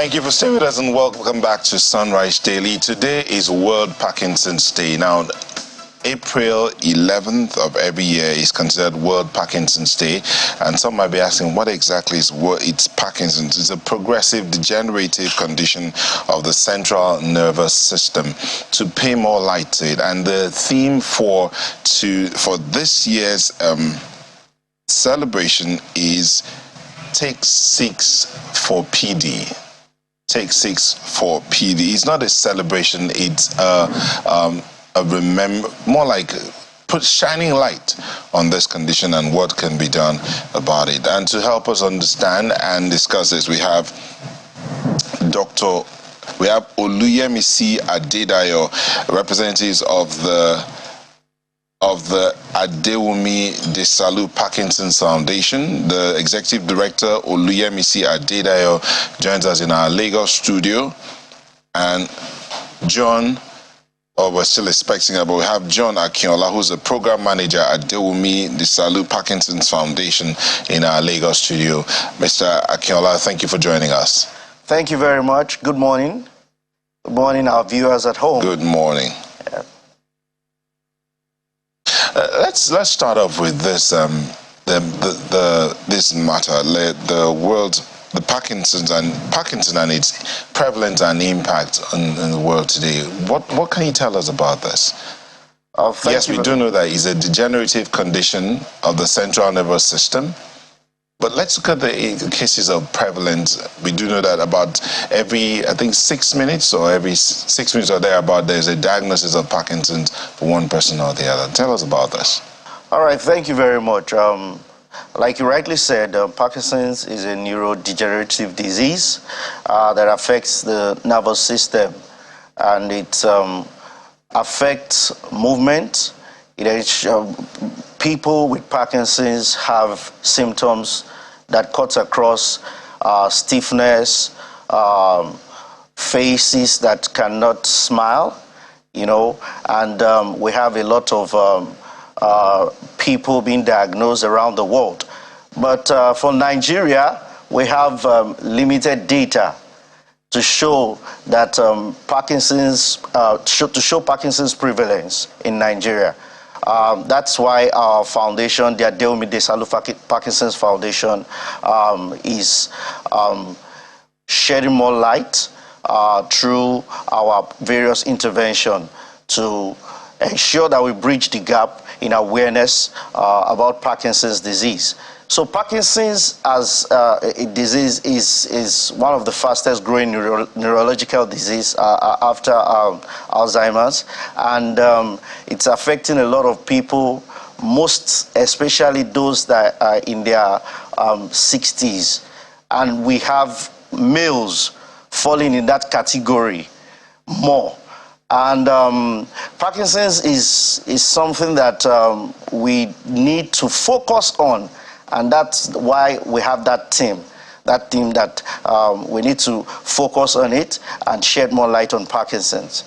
Thank you for staying with us and welcome back to Sunrise Daily. Today is World Parkinson's Day. Now, April 11th of every year is considered World Parkinson's Day, and some might be asking, what exactly is it's Parkinson's? It's a progressive degenerative condition of the central nervous system. To pay more light to it, and the theme for this year's celebration is Take 6 for PD. Take 6 for PD. It's not a celebration, it's more like put shining light on this condition and what can be done about it. And to help us understand and discuss this, we have Oluyemisi Adedayo, representatives of the Adewumi Desalu Parkinson's Foundation. The executive director, Oluyemisi Adedayo, joins us in our Lagos studio. And we're still expecting it, but we have John Akinola, who's a program manager at Adewumi Desalu Parkinson's Foundation in our Lagos studio. Mr. Akinola, thank you for joining us. Thank you very much. Good morning. Good morning, our viewers at home. Good morning. Yeah. Let's start off with this this matter, the Parkinson and its prevalence and impact in the world today. What can you tell us about this? Yes, we do know that it's a degenerative condition of the central nervous system, but let's look at the cases of prevalence. We do know that about every, I think, 6 minutes or every 6 minutes or thereabout, there's a diagnosis of Parkinson's for one person or the other. Tell us about this. All right, thank you very much. Like you rightly said, Parkinson's is a neurodegenerative disease that affects the nervous system, and it affects movement. People with Parkinson's have symptoms that cut across stiffness, faces that cannot smile, and we have a lot of people being diagnosed around the world. But for Nigeria, we have limited data to show that Parkinson's prevalence in Nigeria. That's why our foundation, the Adewumi Desalu Parkinson's Foundation, is shedding more light through our various interventions to ensure that we bridge the gap in awareness about Parkinson's disease. So Parkinson's as a disease is one of the fastest growing neurological disease after Alzheimer's, and it's affecting a lot of people, most especially those that are in their 60s. And we have males falling in that category more. And Parkinson's is something that we need to focus on, and that's why we have that team that we need to focus on it and shed more light on Parkinson's.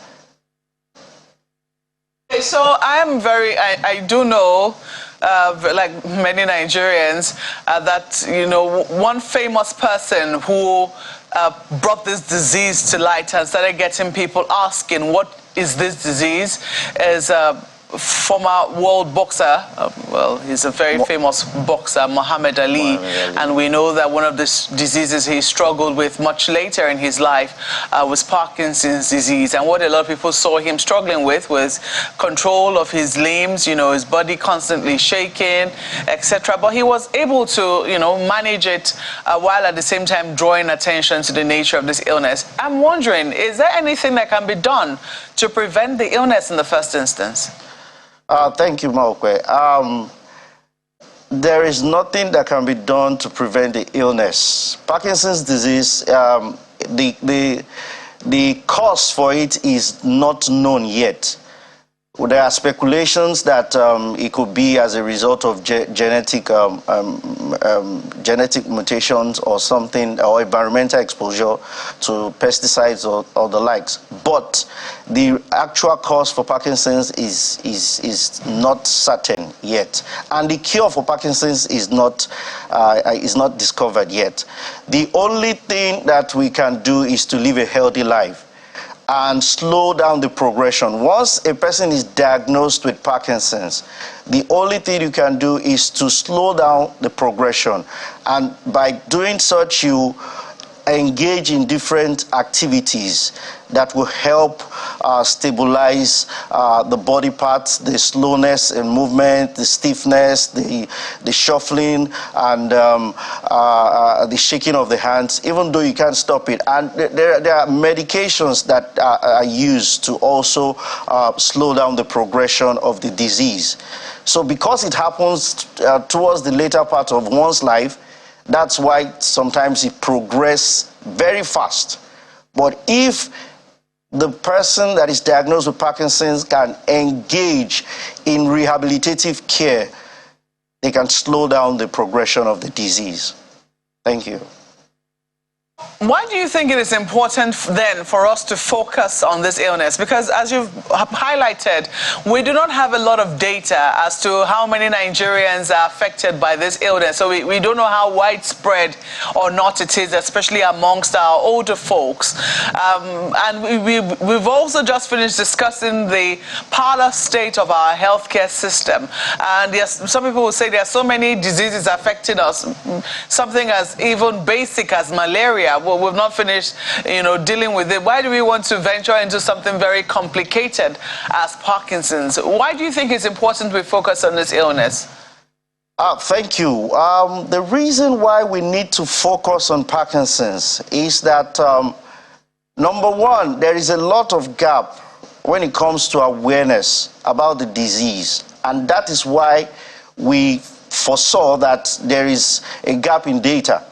Okay, so I do know, like many Nigerians, that, one famous person who brought this disease to light and started getting people asking, what is this disease, is former world boxer, well, he's a very famous boxer, Muhammad Ali, and we know that one of the diseases he struggled with much later in his life was Parkinson's disease. And what a lot of people saw him struggling with was control of his limbs, his body constantly shaking, etc. But he was able to, manage it while at the same time drawing attention to the nature of this illness. I'm wondering, is there anything that can be done to prevent the illness in the first instance? Thank you, Maokwe. There is nothing that can be done to prevent the illness. Parkinson's disease, the cause for it is not known yet. There are speculations that it could be as a result of genetic mutations or something, or environmental exposure to pesticides or the likes. But the actual cause for Parkinson's is not certain yet, and the cure for Parkinson's is not discovered yet. The only thing that we can do is to live a healthy life and slow down the progression. Once a person is diagnosed with Parkinson's, the only thing you can do is to slow down the progression. And by doing such, you engage in different activities that will help stabilize the body parts, the slowness in movement, the stiffness, the shuffling, and the shaking of the hands, even though you can't stop it. And there are medications that are used to also slow down the progression of the disease. So because it happens towards the later part of one's life, that's why sometimes it progresses very fast. But if the person that is diagnosed with Parkinson's can engage in rehabilitative care, they can slow down the progression of the disease. Thank you. Why do you think it is important then for us to focus on this illness? Because as you've highlighted, we do not have a lot of data as to how many Nigerians are affected by this illness. So we don't know how widespread or not it is, especially amongst our older folks. And we've also just finished discussing the parlor state of our healthcare system. And yes, some people will say there are so many diseases affecting us, something as even basic as malaria. Well, we've not finished, dealing with it. Why do we want to venture into something very complicated as Parkinson's? Why do you think it's important we focus on this illness? Thank you. The reason why we need to focus on Parkinson's is that, number one, there is a lot of gap when it comes to awareness about the disease. And that is why we foresaw that there is a gap in data.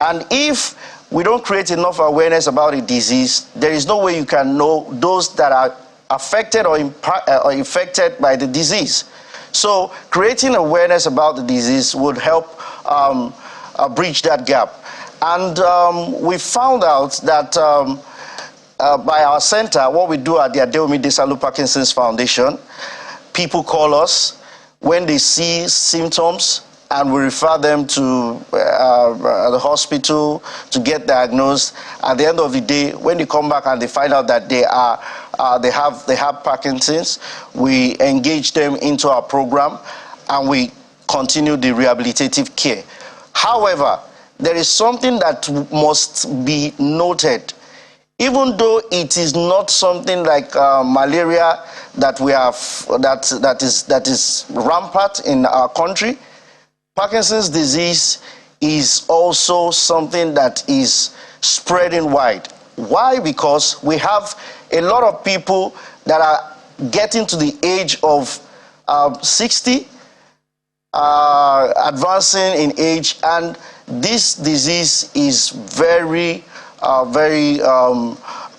And if we don't create enough awareness about a disease, there is no way you can know those that are affected or infected by the disease. So creating awareness about the disease would help bridge that gap. And we found out that by our center, what we do at the Diagnose Parkinson's Foundation, people call us when they see symptoms, and we refer them to the hospital to get diagnosed. At the end of the day, when they come back and they find out that they have Parkinson's, we engage them into our program and we continue the rehabilitative care. However, there is something that must be noted. Even though it is not something like malaria that we have that is rampant in our country, Parkinson's disease is also something that is spreading wide. Why? Because we have a lot of people that are getting to the age of 60, advancing in age, and this disease is very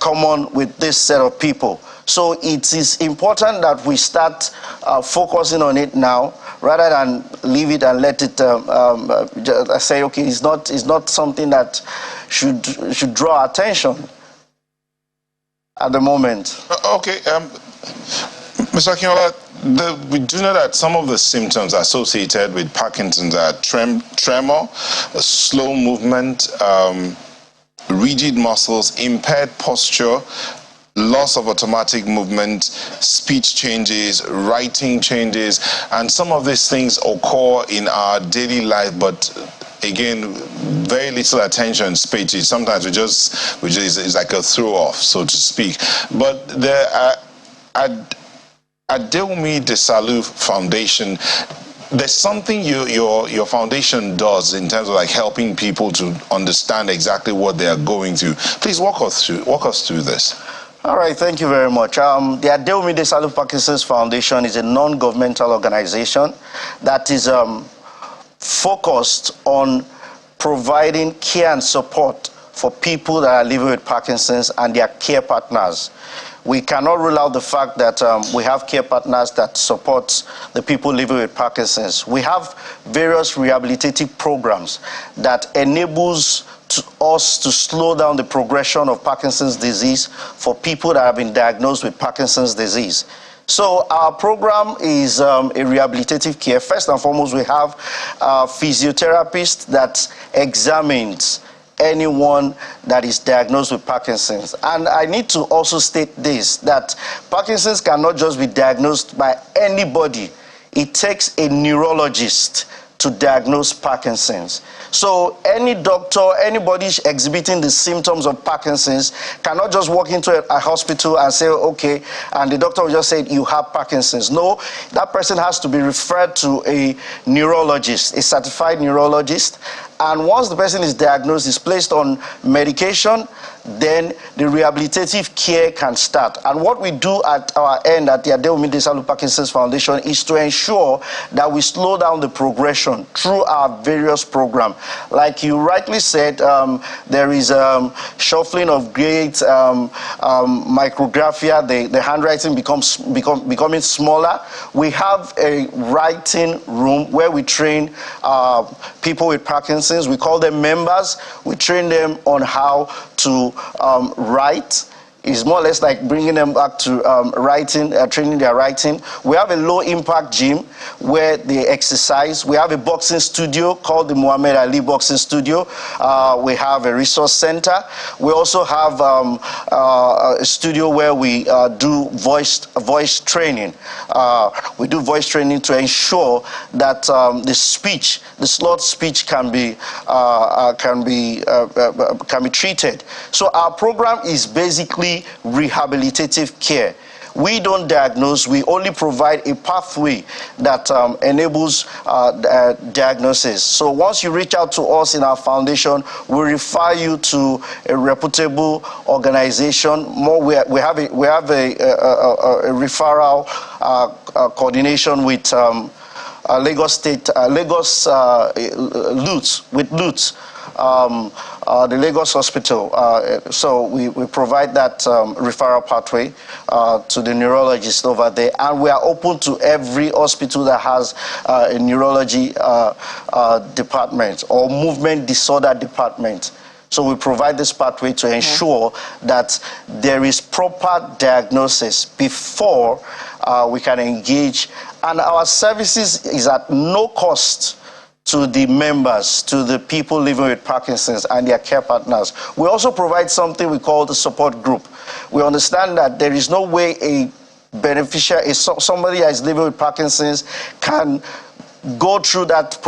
common with this set of people. So it is important that we start focusing on it now, rather than leave it and let it say, okay, it's not something that should draw attention at the moment. Okay, Mr. Akinola, we do know that some of the symptoms associated with Parkinson's are tremor, slow movement, rigid muscles, impaired posture, loss of automatic movement, speech changes, writing changes, and some of these things occur in our daily life, but again, very little attention is paid to it. Sometimes it's like a throw-off, so to speak. But there are, at Diagnose Foundation, there's something your foundation does in terms of like helping people to understand exactly what they are going through. Please walk us through this. All right, thank you very much. The Diagnose Parkinson's Foundation is a non-governmental organization that is focused on providing care and support for people that are living with Parkinson's and their care partners. We cannot rule out the fact that we have care partners that support the people living with Parkinson's. We have various rehabilitative programs that enables us to slow down the progression of Parkinson's disease for people that have been diagnosed with Parkinson's disease. So our program is a rehabilitative care. First and foremost, we have a physiotherapist that examines anyone that is diagnosed with Parkinson's. And I need to also state this, that Parkinson's cannot just be diagnosed by anybody. It takes a neurologist to diagnose Parkinson's. So any doctor, anybody exhibiting the symptoms of Parkinson's cannot just walk into a hospital and say, okay, and the doctor will just say, you have Parkinson's. No, that person has to be referred to a neurologist, a certified neurologist. And once the person is diagnosed, is placed on medication, then the rehabilitative care can start. And what we do at our end at the Diagnose Parkinson's Foundation is to ensure that we slow down the progression through our various programs. Like you rightly said, there is shuffling of grades, micrographia, the handwriting becoming smaller. We have a writing room where we train people with Parkinson's. We call them members. We train them on how to write. Is more or less like bringing them back to writing, training their writing. We have a low-impact gym where they exercise. We have a boxing studio called the Muhammad Ali Boxing Studio. We have a resource center. We also have a studio where we do voice training. We do voice training to ensure that the slurred speech can be treated. So our program is basically rehabilitative care. We don't diagnose, we only provide a pathway that enables diagnosis. So once you reach out to us in our foundation, we refer you to a reputable organization. We have a referral coordination with Lagos State, Lutz, the Lagos Hospital. So we provide that referral pathway to the neurologist over there. And we are open to every hospital that has a neurology department or movement disorder department. So we provide this pathway to ensure that there is proper diagnosis before we can engage. And our services is at no cost to the members, to the people living with Parkinson's and their care partners. We also provide something we call the support group. We understand that there is no way a beneficiary, somebody that is living with Parkinson's, can go through that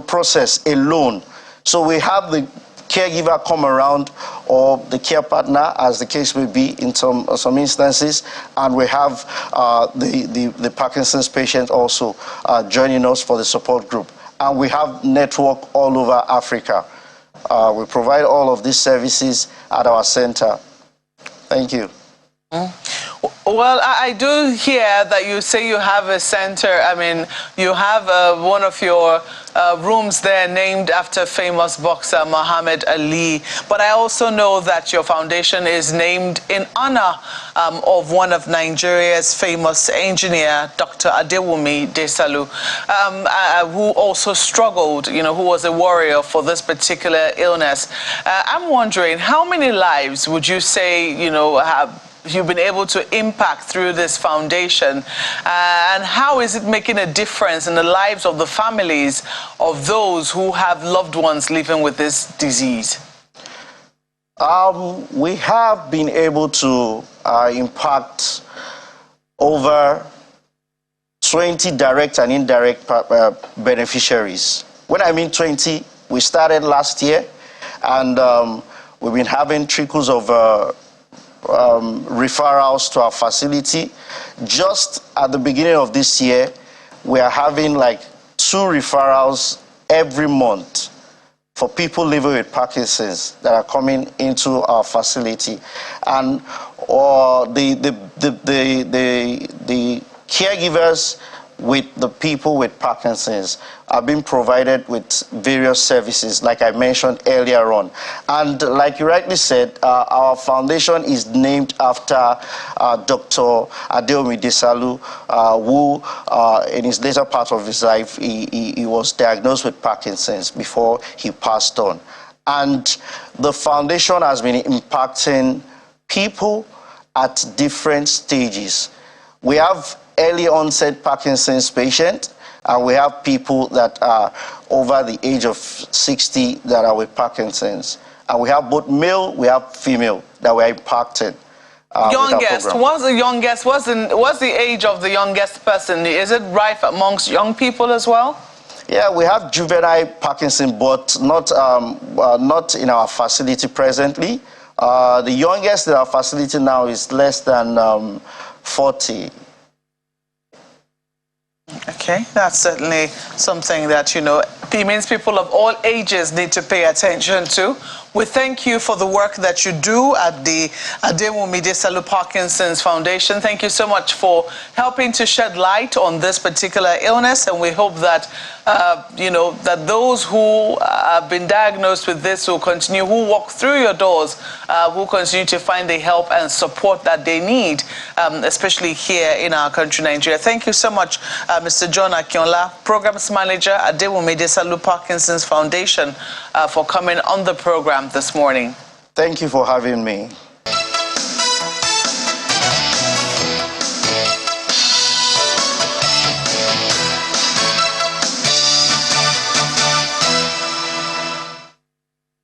process alone. So we have the caregiver come around, or the care partner, as the case may be in some instances, and we have the Parkinson's patient also joining us for the support group. And we have network all over Africa. We provide all of these services at our center. Thank you. Well, I do hear that you say you have a center. I mean, you have one of your rooms there named after famous boxer Muhammad Ali. But I also know that your foundation is named in honor of one of Nigeria's famous engineer, Dr. Adewumi Desalu, who also struggled, who was a warrior for this particular illness. I'm wondering, how many lives would you say, you've been able to impact through this foundation, and how is it making a difference in the lives of the families of those who have loved ones living with this disease? We have been able to impact over 20 direct and indirect beneficiaries. When I mean 20, we started last year, and we've been having trickles of referrals to our facility. Just at the beginning of this year, we are having like 2 referrals every month for people living with Parkinson's that are coming into our facility. And the caregivers with the people with Parkinson's are being provided with various services, like I mentioned earlier on. And like you rightly said, our foundation is named after Dr. Adeomi Desalu, who in his later part of his life, he was diagnosed with Parkinson's before he passed on. And the foundation has been impacting people at different stages. We have early onset Parkinson's patients, and we have people that are over the age of 60 that are with Parkinson's. And we have both male, we have female that were impacted. Youngest, what's the youngest? What's the age of the youngest person? Is it rife amongst young people as well? Yeah, we have juvenile Parkinson, but not in our facility presently. The youngest in our facility now is less than 40. Okay, that's certainly something that, it means people of all ages need to pay attention to. We thank you for the work that you do at the Adeomi Desalu Parkinson's Foundation. Thank you so much for helping to shed light on this particular illness, and we hope that, that those who have been diagnosed with this will continue, who walk through your doors, will continue to find the help and support that they need, especially here in our country, Nigeria. Thank you so much, Mr. John Akinola, Programs Manager at Adeomi Desalu Parkinson's Foundation, for coming on the program this morning. Thank you for having me.